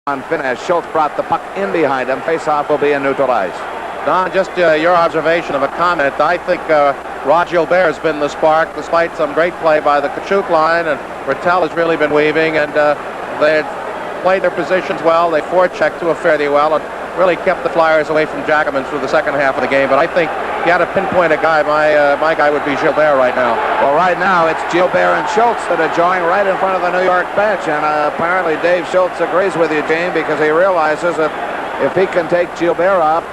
on finish. Schultz brought the puck in behind him. Face-off will be in neutral ice. Don, just your observation of a comment. I think Rod Gilbert has been the spark, despite some great play by the Kachuk line, and Rattel has really been weaving, and they played their positions well. They forechecked to a fairly well, and really kept the Flyers away from Jacobin through the second half of the game. But I think if you had to pinpoint a guy, my guy would be Gilbert right now. Well, right now it's Gilbert and Schultz that are joined right in front of the New York bench, and apparently Dave Schultz agrees with you, Gene, because he realizes that if he can take Gilbert up,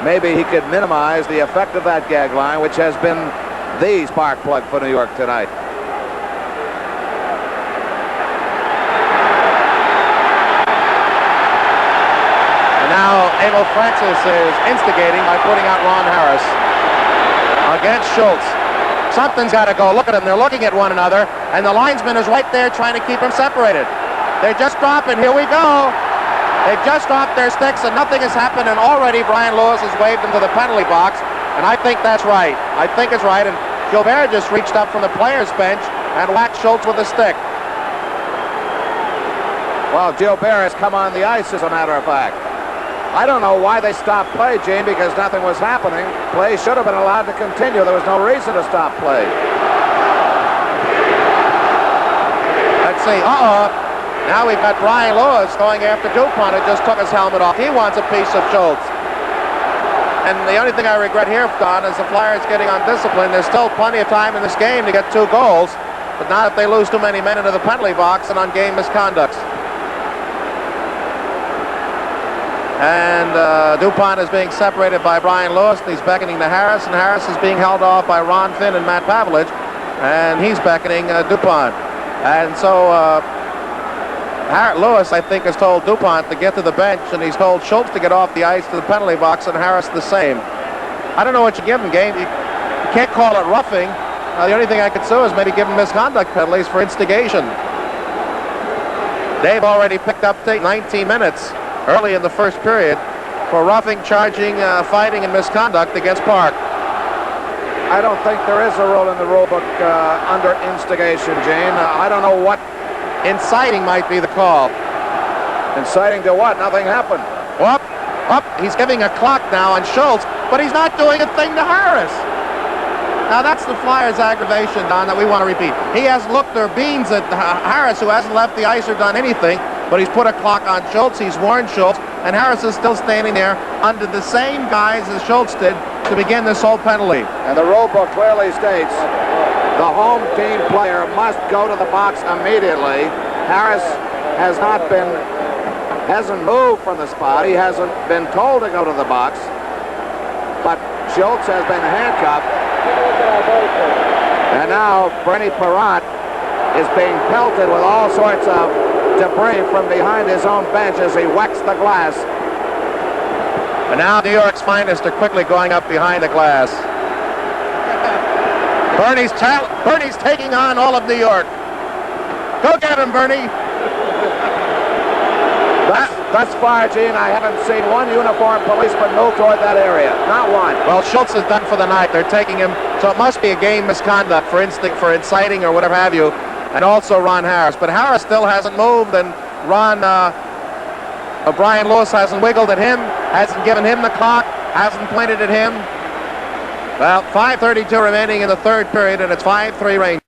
maybe he could minimize the effect of that gag line, which has been the spark plug for New York tonight. And now Emil Francis is instigating by putting out Ron Harris against Schultz. Something's got to go. Look at them. They're looking at one another, and the linesman is right there trying to keep them separated. They're just dropping. Here we go. They've just dropped their sticks and nothing has happened, and already Brian Lewis has waved them to the penalty box, and I think that's right. I think it's right, and Gilbert just reached up from the players' bench and whacked Schultz with a stick. Well, Gilbert has come on the ice, as a matter of fact. I don't know why they stopped play, Gene, because nothing was happening. Play should have been allowed to continue. There was no reason to stop play. Let's see. Now we've got Brian Lewis going after Dupont, who just took his helmet off. He wants a piece of Schultz. And the only thing I regret here, Don, is the Flyers getting undisciplined. There's still plenty of time in this game to get 2 goals, but not if they lose too many men into the penalty box and on game misconducts. And Dupont is being separated by Brian Lewis, and he's beckoning to Harris, and Harris is being held off by Ron Finn and Matt Pavlich, and he's beckoning Dupont. And so Lewis, I think, has told Dupont to get to the bench, and he's told Schultz to get off the ice to the penalty box, and Harris the same. I don't know what you give him, Game. You can't call it roughing. The only thing I could sue is maybe give him misconduct penalties for instigation. They've already picked up 19 minutes early in the first period for roughing, charging, fighting, and misconduct against Park. I don't think there is a rule in the rule book under instigation, Gene. I don't know what. Inciting might be the call. Inciting to what? Nothing happened. Up. He's giving a clock now on Schultz, but he's not doing a thing to Harris. Now that's the Flyers' aggravation, Don, that we want to repeat. He has looked their beans at Harris, who hasn't left the ice or done anything, but he's put a clock on Schultz. He's warned Schultz, and Harris is still standing there under the same guise as Schultz did to begin this whole penalty. And the rule book clearly states the home team player must go to the box immediately. Harris hasn't moved from the spot. He hasn't been told to go to the box. But Schultz has been handcuffed. And now Bernie Perrott is being pelted with all sorts of debris from behind his own bench as he whacks the glass. And now New York's finest are quickly going up behind the glass. Bernie's taking on all of New York. Go get him, Bernie. Thus far, Gene, I haven't seen one uniformed policeman move toward that area. Not one. Well, Schultz is done for the night. They're taking him, so it must be a game misconduct for inciting or whatever have you, and also Ron Harris. But Harris still hasn't moved, and Brian Lewis hasn't wiggled at him, hasn't given him the clock, hasn't pointed at him. Well, 5:32 remaining in the third period, and it's 5-3 Rangers.